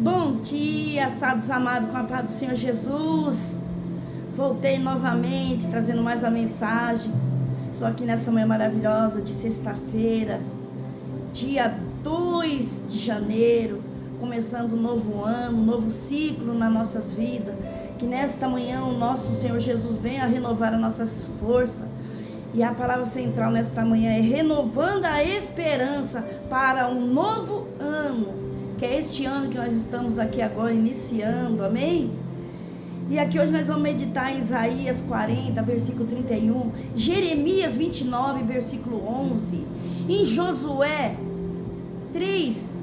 Bom dia, amados amados, com a paz do Senhor Jesus. Voltei novamente, trazendo mais a mensagem. Estou aqui nessa manhã maravilhosa de sexta-feira, dia 2 de janeiro, começando um novo ano, um novo ciclo nas nossas vidas. Que nesta manhã o nosso Senhor Jesus venha renovar as nossas forças. E a palavra central nesta manhã é renovando a esperança para um novo ano, que é este ano que nós estamos aqui agora iniciando, amém? E aqui hoje nós vamos meditar em Isaías 40, versículo 31, Jeremias 29, versículo 11, em Josué 3,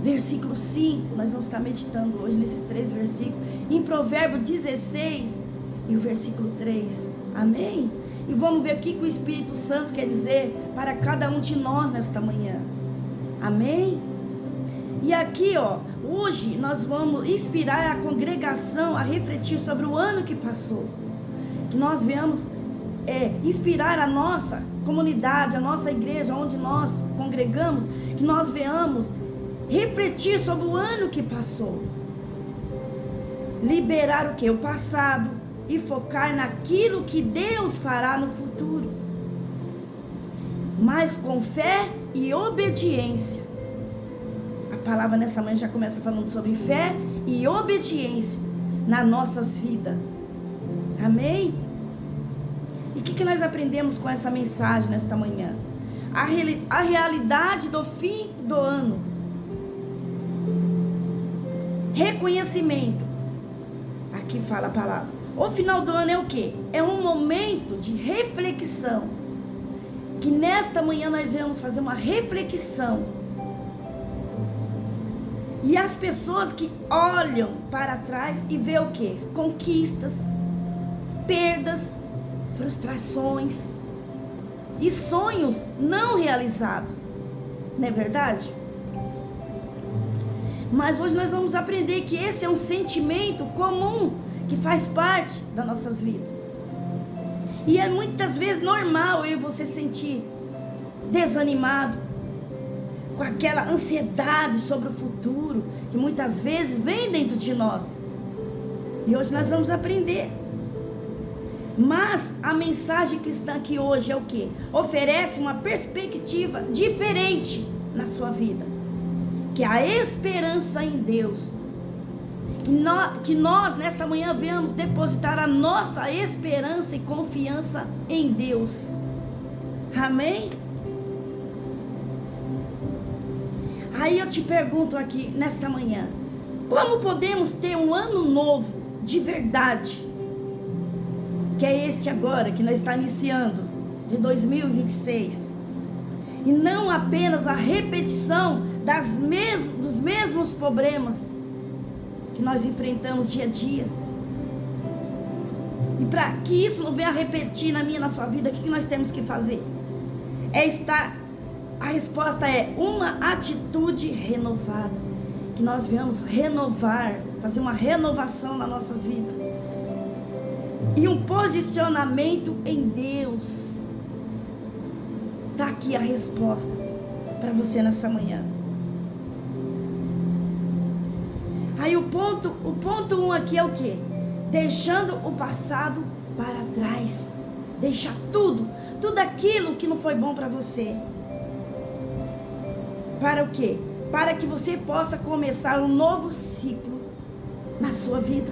versículo 5, nós vamos estar meditando hoje nesses 3 versículos, em Provérbio 16 e o versículo 3, amém? E vamos ver o que o Espírito Santo quer dizer para cada um de nós nesta manhã, amém? E aqui, hoje nós vamos inspirar a congregação a refletir sobre o ano que passou. Que nós venhamos inspirar a nossa comunidade, a nossa igreja, onde nós congregamos, que nós venhamos refletir sobre o ano que passou. Liberar o quê? O passado e focar naquilo que Deus fará no futuro. Mas com fé e obediência. A palavra nessa manhã já começa falando sobre fé e obediência nas nossas vidas. Amém? E o que nós aprendemos com essa mensagem nesta manhã? A realidade do fim do ano. Reconhecimento. Aqui fala a palavra. O final do ano é o quê? É um momento de reflexão. Que nesta manhã nós vamos fazer uma reflexão. E as pessoas que olham para trás e vê o quê? Conquistas, perdas, frustrações e sonhos não realizados. Não é verdade? Mas hoje nós vamos aprender que esse é um sentimento comum que faz parte das nossas vidas. E é muitas vezes normal eu e você sentir desanimado, com aquela ansiedade sobre o futuro, que muitas vezes vem dentro de nós. E hoje nós vamos aprender. Mas a mensagem cristã aqui hoje é o quê? Oferece uma perspectiva diferente na sua vida. Que é a esperança em Deus. Que nós nesta manhã venhamos depositar a nossa esperança e confiança em Deus. Amém? Aí eu te pergunto aqui nesta manhã, como podemos ter um ano novo de verdade? Que é este agora, que nós estamos iniciando, de 2026. E não apenas a repetição dos mesmos problemas que nós enfrentamos dia a dia. E para que isso não venha a repetir na minha e na sua vida, o que nós temos que fazer? A resposta é uma atitude renovada. Que nós venhamos renovar, fazer uma renovação nas nossas vidas. E um posicionamento em Deus. Está aqui a resposta para você nessa manhã. Aí o ponto 1 aqui é o quê? Deixando o passado para trás. Deixar tudo aquilo que não foi bom para você. Para o quê? Para que você possa começar um novo ciclo na sua vida.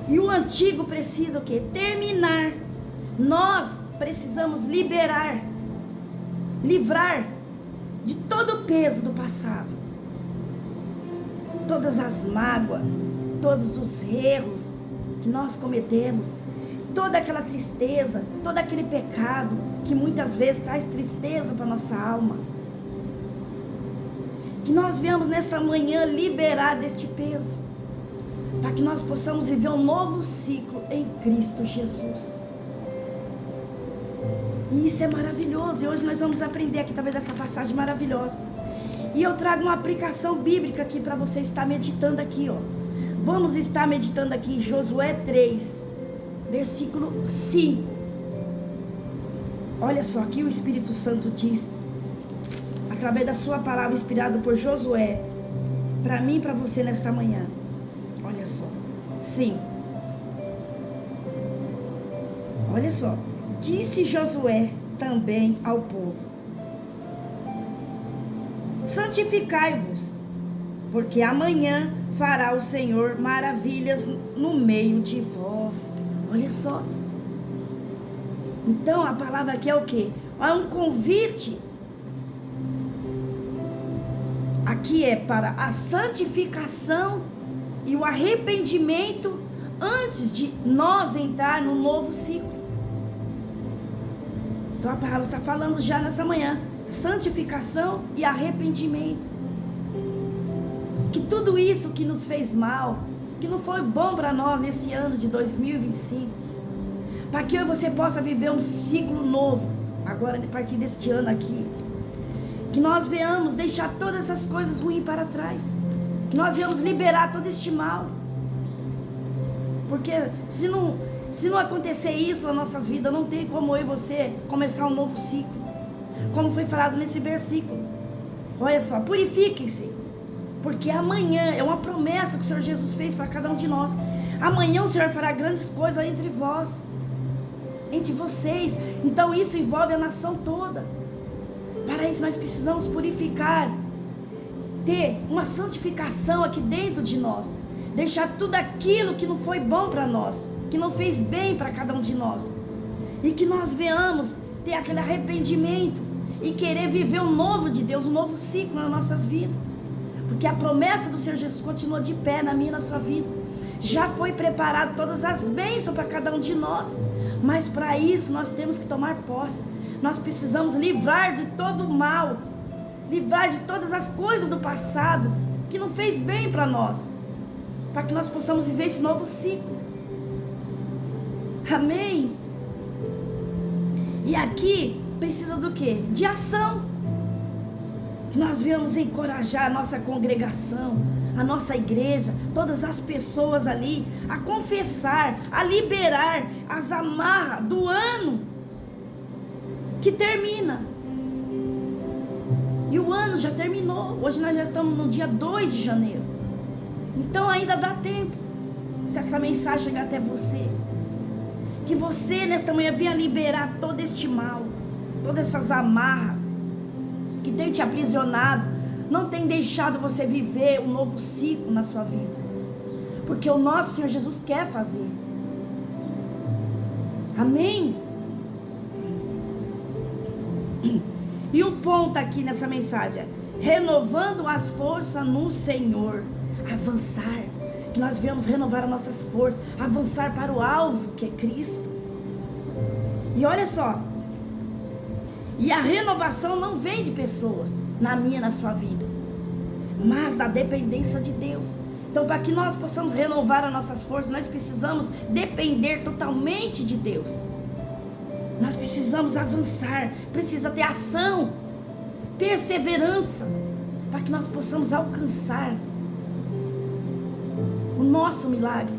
E o antigo precisa o quê? Terminar. Nós precisamos livrar de todo o peso do passado. Todas as mágoas, todos os erros que nós cometemos, toda aquela tristeza, todo aquele pecado que muitas vezes traz tristeza para nossa alma. Que nós venhamos nesta manhã liberar deste peso, para que nós possamos viver um novo ciclo em Cristo Jesus. E isso é maravilhoso. E hoje nós vamos aprender aqui através dessa passagem maravilhosa. E eu trago uma aplicação bíblica aqui para você estar meditando aqui, Vamos estar meditando aqui em Josué 3, versículo 5. Olha só, aqui o Espírito Santo diz através da sua palavra inspirada por Josué, para mim e para você nesta manhã. Olha só. Sim. Olha só. Disse Josué também ao povo: santificai-vos, porque amanhã fará o Senhor maravilhas no meio de vós. Olha só. Então a palavra aqui é o quê? É um convite. Aqui é para a santificação e o arrependimento antes de nós entrar no novo ciclo. Então a palavra está falando já nessa manhã: santificação e arrependimento. Que tudo isso que nos fez mal, que não foi bom para nós nesse ano de 2025, para que eu e você possa viver um ciclo novo, agora a partir deste ano aqui. Que nós venhamos deixar todas essas coisas ruins para trás. Que nós venhamos liberar todo este mal. Porque se não acontecer isso nas nossas vidas, não tem como eu e você começar um novo ciclo. Como foi falado nesse versículo. Olha só, purifiquem-se. Porque amanhã é uma promessa que o Senhor Jesus fez para cada um de nós. Amanhã o Senhor fará grandes coisas entre vós, entre vocês. Então isso envolve a nação toda. Para isso nós precisamos purificar, ter uma santificação aqui dentro de nós, deixar tudo aquilo que não foi bom para nós, que não fez bem para cada um de nós, e que nós venhamos ter aquele arrependimento e querer viver um novo de Deus, um novo ciclo nas nossas vidas, porque a promessa do Senhor Jesus continua de pé na minha e na sua vida. Já foi preparado todas as bênçãos para cada um de nós, mas para isso nós temos que tomar posse. Nós precisamos livrar de todo o mal, livrar de todas as coisas do passado que não fez bem para nós, para que nós possamos viver esse novo ciclo. Amém? E aqui precisa do quê? De ação. Que nós venhamos encorajar a nossa congregação, a nossa igreja, todas as pessoas ali, a confessar, a liberar as amarras do ano que termina. E o ano já terminou. Hoje nós já estamos no dia 2 de janeiro. Então ainda dá tempo. Se essa mensagem chegar até você, que você nesta manhã venha liberar todo este mal, todas essas amarras que tem te aprisionado, não tem deixado você viver um novo ciclo na sua vida. Porque o nosso Senhor Jesus quer fazer. Amém? E o ponto aqui nessa mensagem é renovando as forças no Senhor. Avançar. Que nós venhamos renovar as nossas forças, avançar para o alvo que é Cristo. E olha só, e a renovação não vem de pessoas, na minha e na sua vida, mas da dependência de Deus. Então para que nós possamos renovar as nossas forças, nós precisamos depender totalmente de Deus. Nós precisamos avançar, precisa ter ação, perseverança, para que nós possamos alcançar o nosso milagre,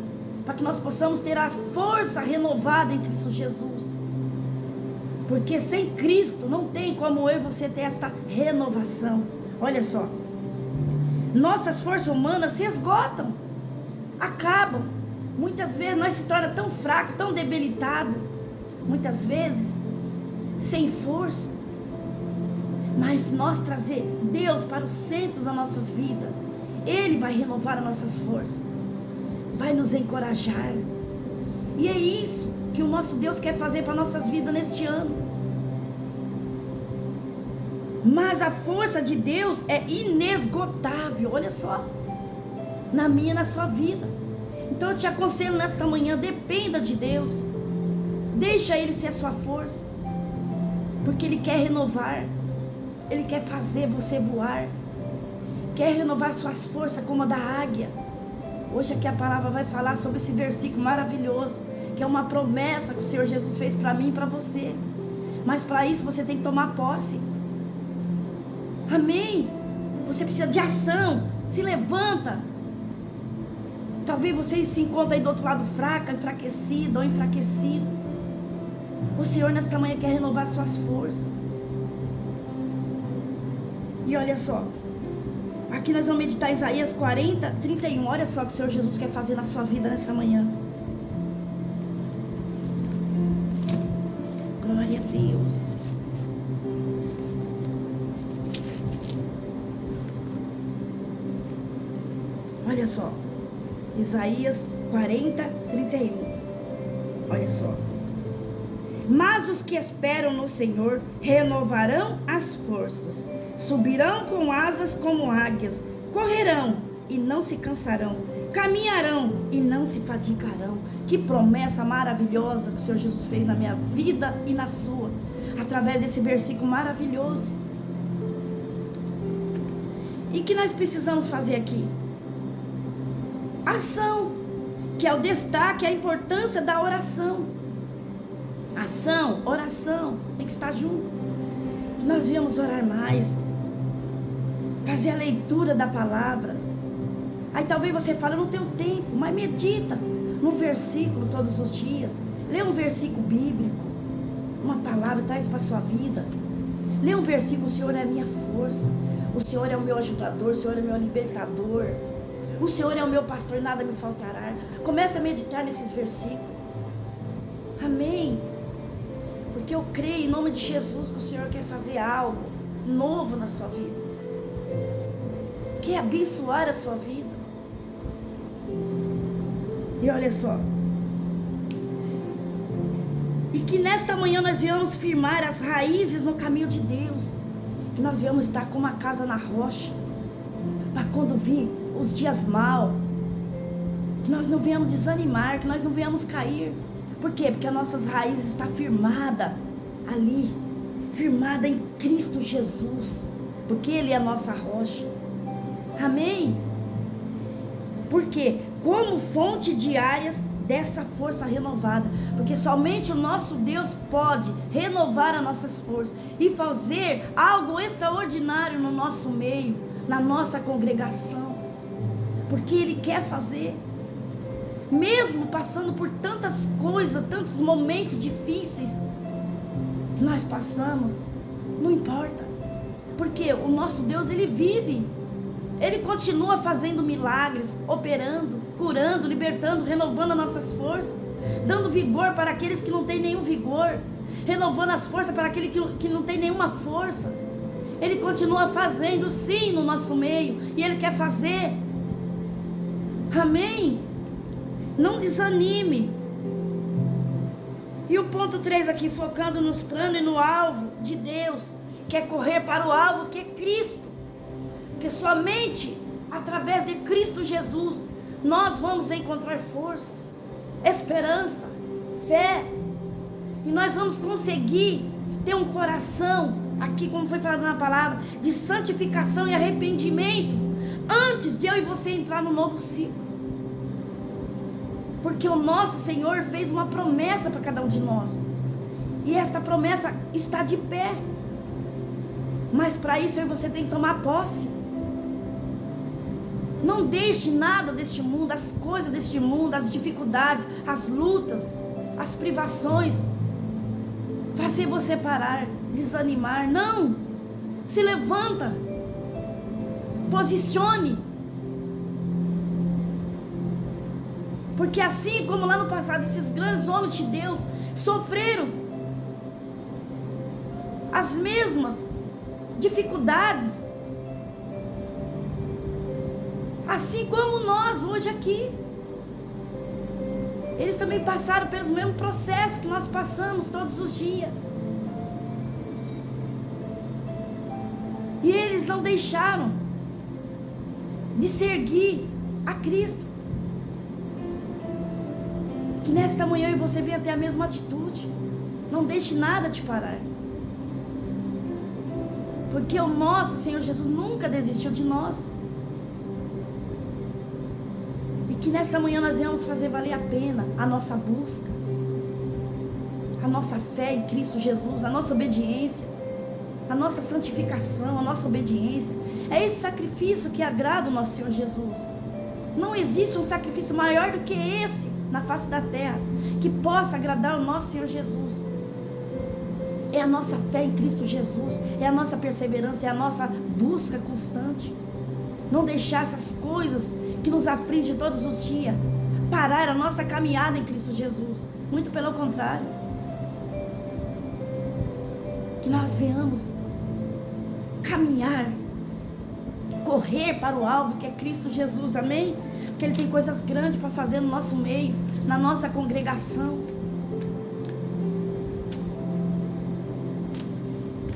para que nós possamos ter a força renovada em Cristo Jesus. Porque sem Cristo não tem como eu e você ter esta renovação. Olha só, nossas forças humanas se esgotam, acabam. Muitas vezes nós se tornamos tão fracos, tão debilitados, muitas vezes sem força. Mas nós trazer Deus para o centro das nossas vidas, Ele vai renovar as nossas forças, vai nos encorajar. E é isso que o nosso Deus quer fazer para nossas vidas neste ano. Mas a força de Deus é inesgotável. Olha só, na minha e na sua vida. Então eu te aconselho nesta manhã, dependa de Deus, deixa Ele ser a sua força, porque Ele quer renovar, Ele quer fazer você voar, quer renovar suas forças como a da águia. Hoje aqui a palavra vai falar sobre esse versículo maravilhoso, que é uma promessa que o Senhor Jesus fez para mim e para você. Mas para isso você tem que tomar posse. Amém? Você precisa de ação. Se levanta. Talvez você se encontre aí do outro lado fraca, enfraquecido ou enfraquecido. O Senhor nesta manhã quer renovar suas forças. E olha só, aqui nós vamos meditar Isaías 40, 31. Olha só o que o Senhor Jesus quer fazer na sua vida nessa manhã. Glória a Deus. Olha só, Isaías 40, 31. Olha só. Mas os que esperam no Senhor renovarão as forças, subirão com asas como águias, correrão e não se cansarão, caminharão e não se fadigarão. Que promessa maravilhosa que o Senhor Jesus fez na minha vida e na sua, através desse versículo maravilhoso. E que nós precisamos fazer aqui? Ação, que é o destaque, a importância da oração. Ação, oração, tem que estar junto. Que nós viemos orar mais, fazer a leitura da palavra. Aí talvez você fale, eu não tenho tempo, mas medita no versículo todos os dias. Lê um versículo bíblico, uma palavra, traz para a sua vida. Lê um versículo, o Senhor é a minha força, o Senhor é o meu ajudador, o Senhor é o meu libertador, o Senhor é o meu pastor, nada me faltará. Comece a meditar nesses versículos. Amém. Porque eu creio em nome de Jesus que o Senhor quer fazer algo novo na sua vida, quer abençoar a sua vida. E olha só, e que nesta manhã nós viemos firmar as raízes no caminho de Deus, que nós viemos estar como uma casa na rocha, para quando vir os dias maus, que nós não venhamos desanimar, que nós não venhamos cair. Por quê? Porque as nossas raízes estão firmadas ali, firmada em Cristo Jesus, porque Ele é a nossa rocha. Amém? Por quê? Como fonte diárias dessa força renovada, porque somente o nosso Deus pode renovar as nossas forças e fazer algo extraordinário no nosso meio, na nossa congregação, porque Ele quer fazer. Mesmo passando por tantas coisas, tantos momentos difíceis que nós passamos, não importa, porque o nosso Deus, Ele vive, Ele continua fazendo milagres, operando, curando, libertando, renovando as nossas forças, dando vigor para aqueles que não têm nenhum vigor, renovando as forças para aquele que não tem nenhuma força. Ele continua fazendo sim no nosso meio, e Ele quer fazer. Amém? Não desanime. E o ponto 3 aqui, focando nos planos e no alvo de Deus, quer correr para o alvo que é Cristo, porque somente através de Cristo Jesus nós vamos encontrar forças, esperança, fé, e nós vamos conseguir ter um coração, aqui como foi falado na palavra, de santificação e arrependimento, antes de eu e você entrar no novo ciclo. Porque o nosso Senhor fez uma promessa para cada um de nós, e esta promessa está de pé, mas para isso eu e você tem que tomar posse. Não deixe nada deste mundo, as coisas deste mundo, as dificuldades, as lutas, as privações, fazer você parar, desanimar. Não, se levanta, posicione, porque assim como lá no passado esses grandes homens de Deus sofreram as mesmas dificuldades, assim como nós hoje aqui, eles também passaram pelo mesmo processo que nós passamos todos os dias, e eles não deixaram de seguir a Cristo. Que nesta manhã eu e você venha ter a mesma atitude. Não deixe nada te parar, porque o nosso Senhor Jesus nunca desistiu de nós. E que nesta manhã nós venhamos fazer valer a pena a nossa busca, a nossa fé em Cristo Jesus, a nossa obediência, a nossa santificação, a nossa obediência. É esse sacrifício que agrada o nosso Senhor Jesus. Não existe um sacrifício maior do que esse na face da terra, que possa agradar o nosso Senhor Jesus. É a nossa fé em Cristo Jesus, é a nossa perseverança, é a nossa busca constante. Não deixar essas coisas que nos afligem todos os dias parar a nossa caminhada em Cristo Jesus. Muito pelo contrário. Que nós venhamos caminhar, correr para o alvo que é Cristo Jesus, amém? Porque Ele tem coisas grandes para fazer no nosso meio, na nossa congregação.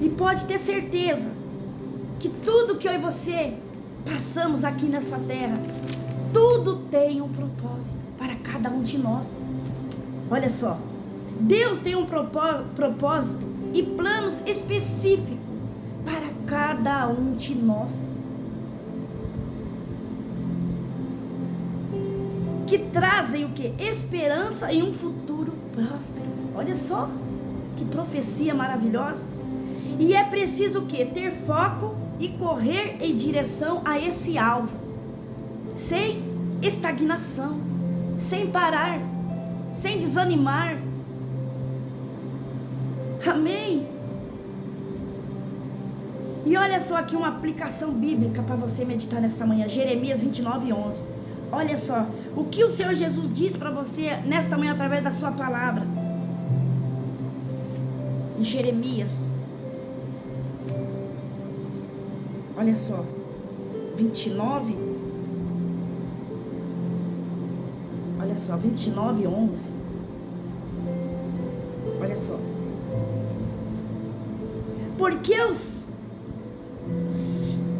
E pode ter certeza que tudo que eu e você passamos aqui nessa terra, tudo tem um propósito para cada um de nós. Olha só, Deus tem um propósito e planos específicos para cada um de nós, que trazem o que? Esperança e um futuro próspero. Olha só, que profecia maravilhosa. E é preciso o que? Ter foco e correr em direção a esse alvo, sem estagnação, sem parar, sem desanimar. Amém? E olha só aqui uma aplicação bíblica para você meditar nessa manhã. Jeremias 29:11. Olha só o que o Senhor Jesus diz para você nesta manhã através da sua palavra. Em Jeremias, olha só, 29, olha só, 29:11. Olha só.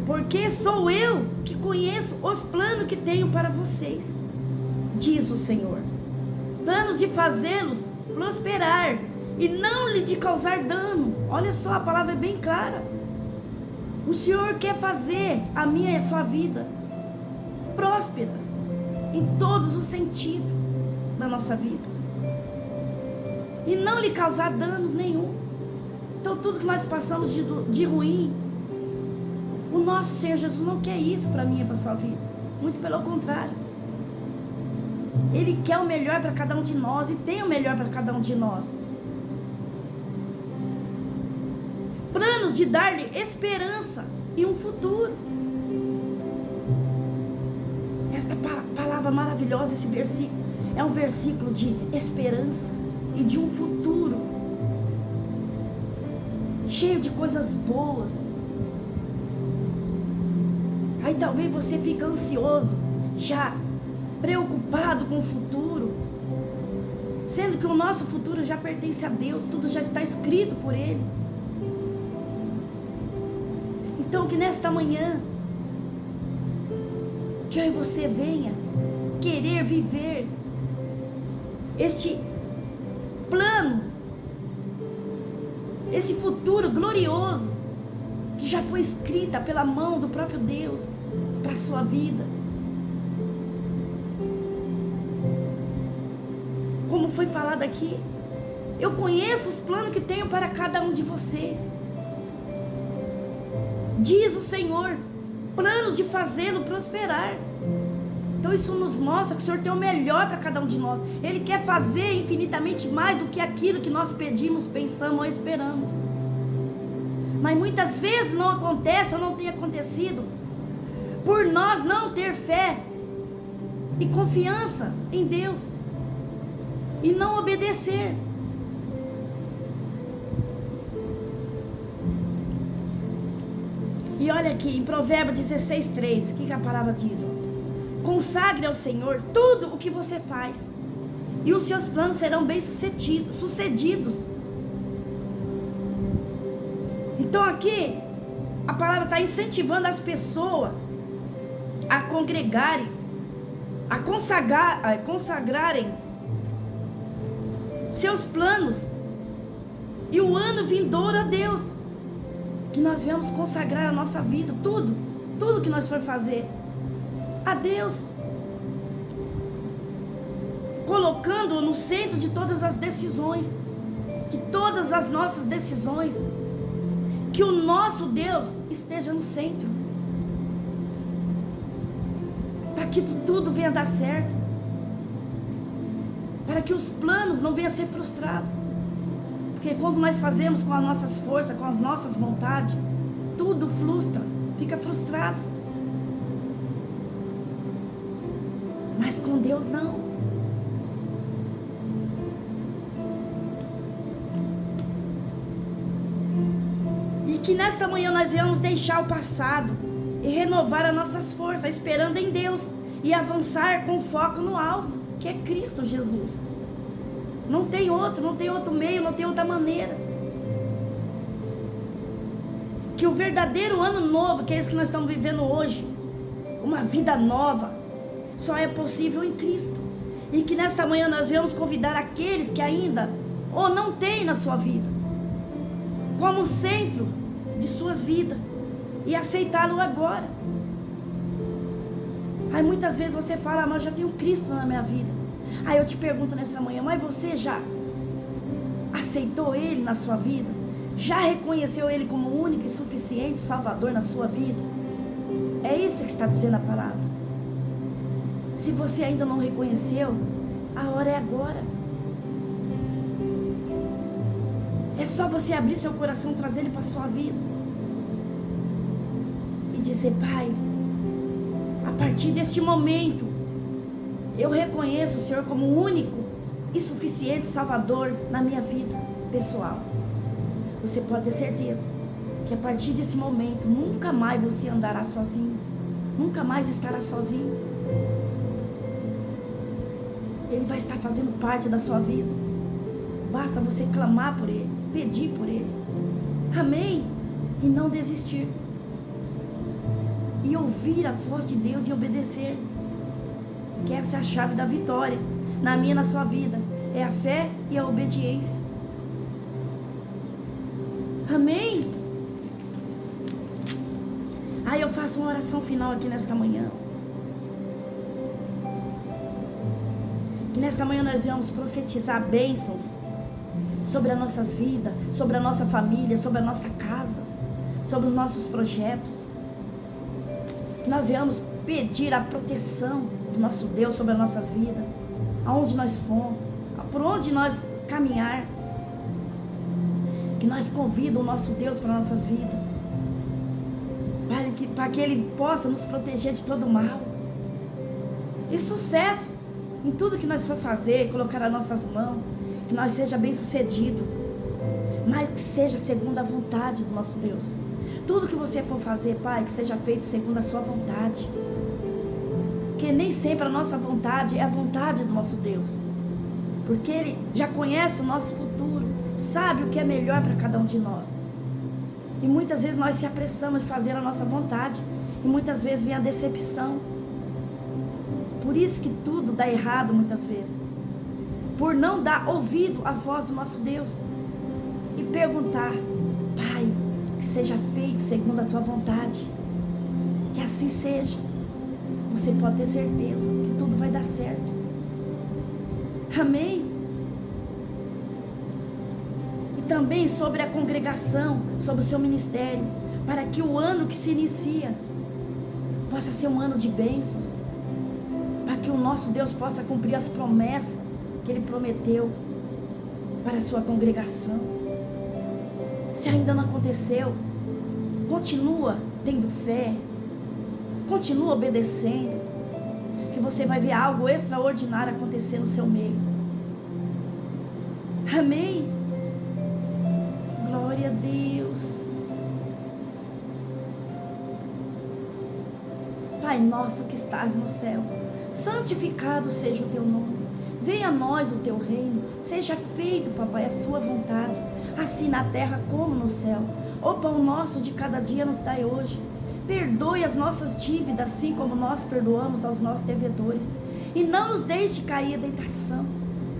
Porque sou eu que conheço os planos que tenho para vocês, diz o Senhor. Planos de fazê-los prosperar e não lhe de causar dano. Olha só, a palavra é bem clara. O Senhor quer fazer a minha e a sua vida próspera em todos os sentidos da nossa vida, e não lhe causar danos nenhum. Então tudo que nós passamos de ruim, o nosso Senhor Jesus não quer isso para mim e para a sua vida. Muito pelo contrário. Ele quer o melhor para cada um de nós e tem o melhor para cada um de nós. Planos de dar-lhe esperança e um futuro. Esta palavra maravilhosa, esse versículo, é um versículo de esperança e de um futuro, cheio de coisas boas. Aí talvez você fique ansioso, já preocupado com o futuro, sendo que o nosso futuro já pertence a Deus, tudo já está escrito por Ele. Então que nesta manhã, que eu e você venha querer viver este plano, esse futuro glorioso, que já foi escrita pela mão do próprio Deus para a sua vida. Como foi falado aqui, eu conheço os planos que tenho para cada um de vocês, diz o Senhor, planos de fazê-lo prosperar. Então isso nos mostra que o Senhor tem o melhor para cada um de nós. Ele quer fazer infinitamente mais do que aquilo que nós pedimos, pensamos ou esperamos. Mas muitas vezes não acontece ou não tem acontecido por nós não ter fé e confiança em Deus e não obedecer. E olha aqui em Provérbios 16:3, o que a palavra diz? Consagre ao Senhor tudo o que você faz, e os seus planos serão bem sucedidos. Então aqui a palavra está incentivando as pessoas a congregarem, a consagrarem seus planos e o ano vindouro a Deus. Que nós venhamos consagrar a nossa vida, tudo que nós for fazer a Deus, colocando-o no centro de todas as decisões, que todas as nossas decisões, que o nosso Deus esteja no centro, para que tudo venha dar certo, para que os planos não venham a ser frustrados, porque Porque quando nós fazemos com as nossas forças, com as nossas vontades, tudo frustra, fica frustrado. Mas com Deus não. E que nesta manhã nós venhamos deixar o passado e renovar as nossas forças, esperando em Deus, e avançar com foco no alvo, que é Cristo Jesus. Não tem outro meio, não tem outra maneira. Que o verdadeiro ano novo, que é esse que nós estamos vivendo hoje, uma vida nova, só é possível em Cristo. E que nesta manhã nós vamos convidar aqueles que ainda ou não têm na sua vida como centro de suas vidas, e aceitá-lo agora. Aí muitas vezes você fala: mas eu já tenho Cristo na minha vida. Aí eu te pergunto nessa manhã: mas você já aceitou Ele na sua vida? Já reconheceu Ele como o único e suficiente Salvador na sua vida? É isso que está dizendo a palavra. Se você ainda não reconheceu, a hora é agora. É só você abrir seu coração, trazer Ele para a sua vida e dizer: Pai, a partir deste momento, eu reconheço o Senhor como o único e suficiente Salvador na minha vida pessoal. Você pode ter certeza que a partir desse momento, nunca mais você andará sozinho, nunca mais estará sozinho. Ele vai estar fazendo parte da sua vida. Basta você clamar por Ele, pedir por Ele. Amém? E não desistir. E ouvir a voz de Deus e obedecer. Que essa é a chave da vitória na minha e na sua vida. É a fé e a obediência. Amém? Aí eu faço uma oração final aqui nesta manhã. Que nesta manhã nós vamos profetizar bênçãos sobre as nossas vidas, sobre a nossa família, sobre a nossa casa, sobre os nossos projetos. Que nós venhamos pedir a proteção do nosso Deus sobre as nossas vidas, aonde nós formos, por onde nós caminhar. Que nós convidamos o nosso Deus para nossas vidas, para que Ele possa nos proteger de todo mal. E sucesso em tudo que nós for fazer, colocar as nossas mãos, que nós seja bem sucedido, mas que seja segundo a vontade do nosso Deus. Tudo que você for fazer, Pai, que seja feito segundo a sua vontade. Porque nem sempre a nossa vontade é a vontade do nosso Deus. Porque Ele já conhece o nosso futuro, sabe o que é melhor para cada um de nós. E muitas vezes nós se apressamos de fazer a nossa vontade, e muitas vezes vem a decepção. Por isso que tudo dá errado muitas vezes. Por não dar ouvido à voz do nosso Deus. E perguntar: Pai, que seja feito segundo a tua vontade. Que assim seja. Você pode ter certeza que tudo vai dar certo. Amém? E também sobre a congregação, sobre o seu ministério, para que o ano que se inicia possa ser um ano de bênçãos, para que o nosso Deus possa cumprir as promessas que Ele prometeu para a sua congregação. Se ainda não aconteceu, continua tendo fé, continua obedecendo, que você vai ver algo extraordinário acontecer no seu meio. Amém? Glória a Deus. Pai nosso que estás no céu, santificado seja o teu nome. Venha a nós o teu reino. Seja feito, papai, a sua vontade, assim na terra como no céu. O pão nosso de cada dia nos dai hoje. Perdoe as nossas dívidas, assim como nós perdoamos aos nossos devedores. E não nos deixe cair em tentação,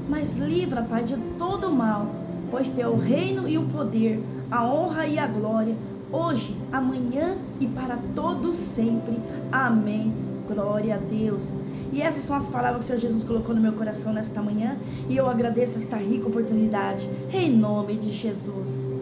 mas livra, Pai, de todo mal. Pois teu o reino e o poder, a honra e a glória, hoje, amanhã e para todos sempre. Amém. Glória a Deus. E essas são as palavras que o Senhor Jesus colocou no meu coração nesta manhã. E eu agradeço esta rica oportunidade. Em nome de Jesus.